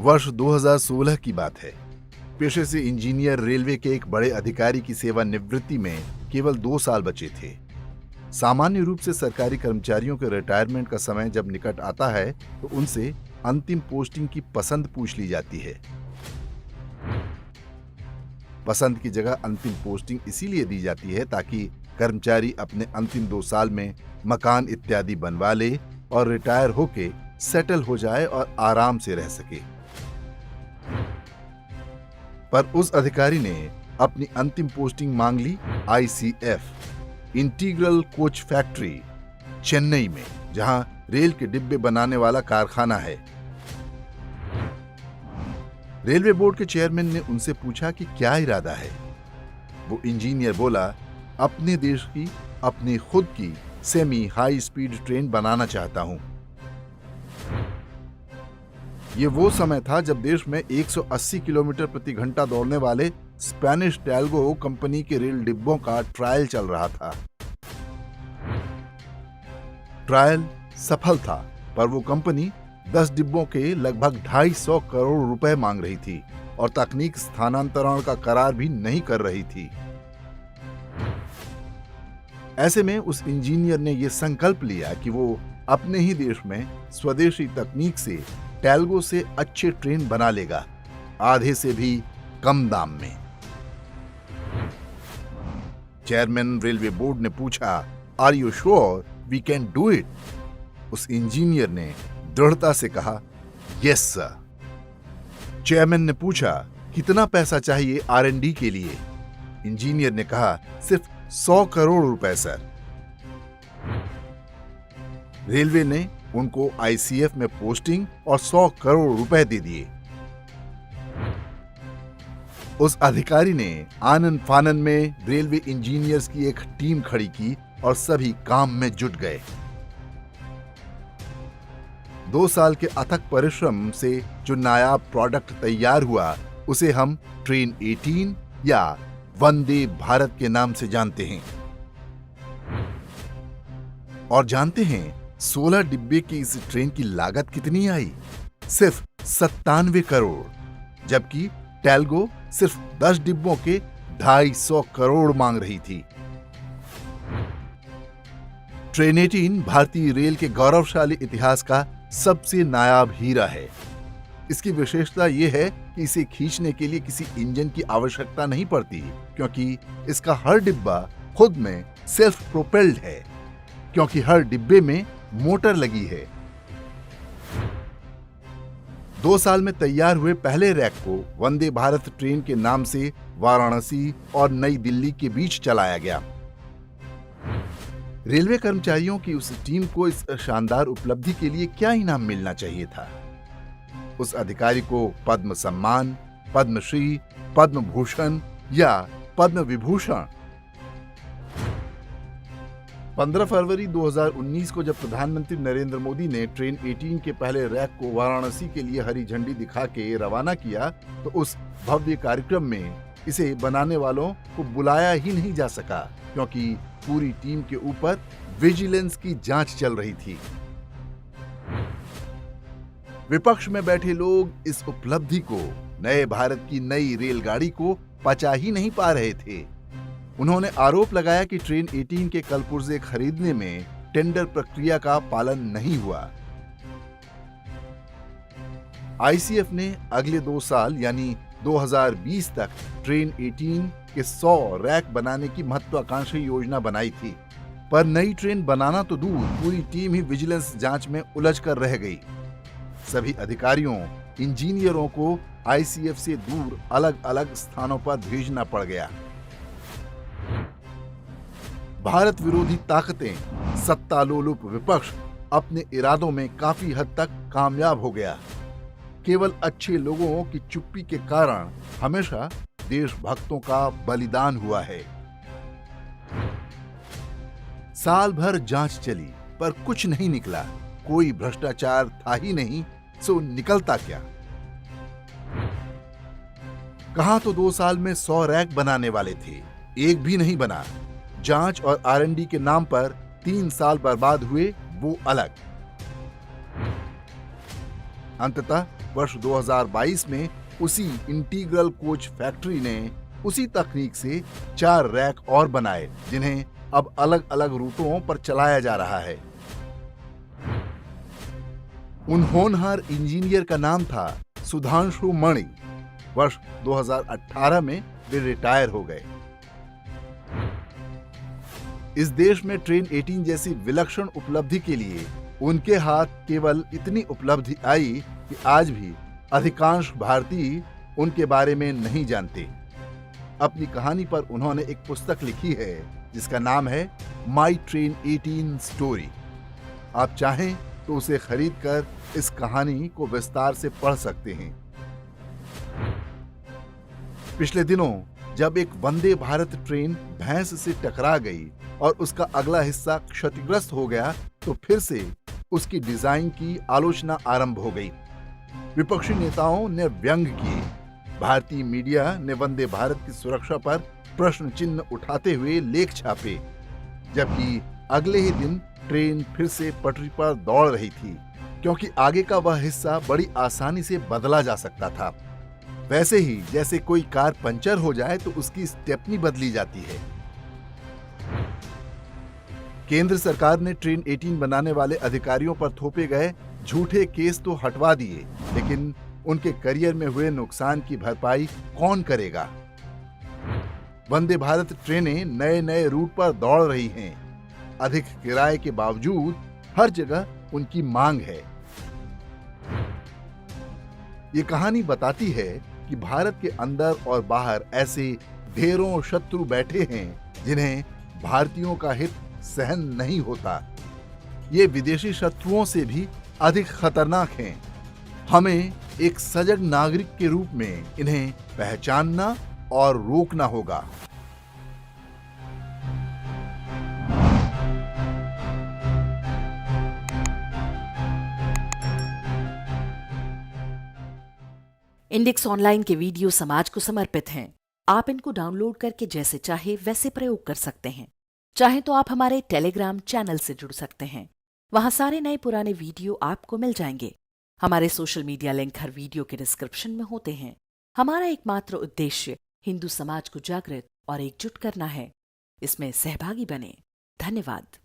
वर्ष 2016 की बात है। पेशे से इंजीनियर रेलवे के एक बड़े अधिकारी की सेवानिवृत्ति में केवल 2 साल बचे थे। सामान्य रूप से सरकारी कर्मचारियों के रिटायरमेंट का समय जब निकट आता है तो उनसे अंतिम पोस्टिंग की पसंद पूछ ली जाती है। पसंद की जगह अंतिम पोस्टिंग इसीलिए दी जाती है ताकि कर्मचारी अपने अंतिम 2 साल में मकान इत्यादि बनवा ले और रिटायर होके सेटल हो जाए और आराम से रह सके। पर उस अधिकारी ने अपनी अंतिम पोस्टिंग मांग ली ICF integral coach factory Chennai में, जहां रेल के डिब्बे बनाने वाला कारखाना है। रेलवे बोर्ड के चेयरमैन ने उनसे पूछा कि क्या इरादा है। वो इंजीनियर बोला, अपने देश की अपनी खुद की सेमी हाई स्पीड ट्रेन बनाना चाहता हूं। ये वो समय था जब देश में 180 किलोमीटर प्रति घंटा दौड़ने वाले स्पेनिश टैल्गो कंपनी के रेल डिब्बों का ट्रायल चल रहा था। ट्रायल सफल था, पर वो कंपनी 10 डिब्बों के लगभग 250 करोड़ रुपए मांग रही थी और तकनीक स्थानांतरण का करार भी नहीं कर रही थी। ऐसे में उस इंजीनियर ने यह संकल्प लिया कि वो अपने ही देश में स्वदेशी तकनीक से टैल्गो से अच्छे ट्रेन बना लेगा, आधे से भी कम दाम में। चेयरमैन रेलवे बोर्ड ने पूछा, are you sure we can do it? उस इंजीनियर ने दृढ़ता से कहा, यस सर। चेयरमैन ने पूछा, कितना पैसा चाहिए R&D के लिए? इंजीनियर ने कहा, सिर्फ 100 करोड़ रुपए सर। रेलवे ने उनको ICF में पोस्टिंग और 100 करोड़ रुपए दे दिए। उस अधिकारी ने आनन फानन में रेलवे इंजीनियर्स की एक टीम खड़ी की और सभी काम में जुट गए। 2 साल के अथक परिश्रम से जो नायाब प्रोडक्ट तैयार हुआ उसे हम ट्रेन 18 या वंदे भारत के नाम से जानते हैं। और जानते हैं 16 डिब्बे की इस ट्रेन की लागत कितनी आई? सिर्फ 97 करोड़, जबकि टैल्गो सिर्फ 10 डिब्बों के 250 करोड़ मांग रही थी। ट्रेन 18 भारतीय रेल के गौरवशाली इतिहास का सबसे नायाब हीरा है। इसकी विशेषता यह है कि इसे खींचने के लिए किसी इंजन की आवश्यकता नहीं पड़ती, क्योंकि इसका हर डिब्बा खुद में सेल्फ प्रोपेल्ड है, क्योंकि हर डिब्बे में मोटर लगी है। 2 साल में तैयार हुए पहले रैक को वंदे भारत ट्रेन के नाम से वाराणसी और नई दिल्ली के बीच चलाया गया। रेलवे कर्मचारियों की उस टीम को इस शानदार उपलब्धि के लिए क्या इनाम मिलना चाहिए था? उस अधिकारी को पद्म सम्मान, पद्मश्री, पद्म भूषण या पद्म विभूषण? 15 फरवरी 2019 को जब प्रधानमंत्री नरेंद्र मोदी ने ट्रेन 18 के पहले रैक को वाराणसी के लिए हरी झंडी दिखा के रवाना किया तो उस भव्य कार्यक्रम में इसे बनाने वालों को बुलाया ही नहीं जा सका, क्योंकि पूरी टीम के ऊपर विजिलेंस की जांच चल रही थी। विपक्ष में बैठे लोग इस उपलब्धि को, नए भारत की नई रेलगाड़ी को पचा ही नहीं पा रहे थे। उन्होंने आरोप लगाया कि ट्रेन 18 के कल पुर्जे खरीदने में टेंडर प्रक्रिया का पालन नहीं हुआ। ICF ने अगले 2 साल यानी 2020 तक ट्रेन 18 के 100 रैक बनाने की महत्वाकांक्षी योजना बनाई थी, पर नई ट्रेन बनाना तो दूर, पूरी टीम ही विजिलेंस जांच में उलझ कर रह गई। सभी अधिकारियों, इंजीनियरों को ICF से दूर अलग अलग स्थानों पर भेजना पड़ गया। भारत विरोधी ताकतें, सत्तालोलुप विपक्ष अपने इरादों में काफी हद तक कामयाब हो गया। केवल अच्छे लोगों की चुप्पी के कारण हमेशा देशभक्तों का बलिदान हुआ है। साल भर जांच चली पर कुछ नहीं निकला, कोई भ्रष्टाचार था ही नहीं, सो निकलता क्या? कहां तो 2 साल में 100 रैक बनाने वाले थे, एक भी नहीं बना। जांच और R&D के नाम पर 3 साल बर्बाद हुए, वो अलग। अंततः वर्ष 2022 में उसी इंटीग्रल कोच फैक्ट्री ने उसी तकनीक से 4 रैक और बनाए, जिन्हें अब अलग अलग रूटों पर चलाया जा रहा है। उन होनहार इंजीनियर का नाम था सुधांशु मणि। वर्ष 2018 में वे रिटायर हो गए। इस देश में ट्रेन 18 जैसी विलक्षण उपलब्धि के लिए उनके हाथ केवल इतनी उपलब्धि आई कि आज भी अधिकांश भारतीय उनके बारे में नहीं जानते। अपनी कहानी पर उन्होंने एक पुस्तक लिखी है जिसका नाम है माई ट्रेन 18 स्टोरी। आप चाहें तो उसे खरीदकर इस कहानी को विस्तार से पढ़ सकते हैं। पिछले दिनों जब एक वंदे भारत ट्रेन भैंस से टकरा गई और उसका अगला हिस्सा क्षतिग्रस्त हो गया तो फिर से उसकी डिजाइन की आलोचना आरंभ हो गई। विपक्षी नेताओं ने व्यंग किए। भारतीय मीडिया ने वंदे भारत की सुरक्षा पर प्रश्न चिन्ह उठाते हुए लेख छापे, जबकि अगले ही दिन ट्रेन फिर से पटरी पर दौड़ रही थी, क्योंकि आगे का वह हिस्सा बड़ी आसानी से बदला जा सकता था। वैसे ही जैसे कोई कार पंचर हो जाए तो उसकी स्टेपनी बदली जाती है। केंद्र सरकार ने ट्रेन 18 बनाने वाले अधिकारियों पर थोपे गए झूठे केस तो हटवा दिए, लेकिन उनके करियर में हुए नुकसान की भरपाई कौन करेगा? वंदे भारत ट्रेनें नए नए रूट पर दौड़ रही हैं। अधिक किराए के बावजूद हर जगह उनकी मांग है। ये कहानी बताती है कि भारत के अंदर और बाहर ऐसे ढेरों शत्रु बैठे हैं जिन्हें भारतीयों का हित सहन नहीं होता। ये विदेशी शत्रुओं से भी अधिक खतरनाक हैं। हमें एक सजग नागरिक के रूप में इन्हें पहचानना और रोकना होगा। इंडेक्स ऑनलाइन के वीडियो समाज को समर्पित हैं। आप इनको डाउनलोड करके जैसे चाहे वैसे प्रयोग कर सकते हैं। चाहे तो आप हमारे टेलीग्राम चैनल से जुड़ सकते हैं। वहां सारे नए पुराने वीडियो आपको मिल जाएंगे। हमारे सोशल मीडिया लिंक हर वीडियो के डिस्क्रिप्शन में होते हैं। हमारा एकमात्र उद्देश्य हिंदू समाज को जागृत और एकजुट करना है। इसमें सहभागी बने। धन्यवाद।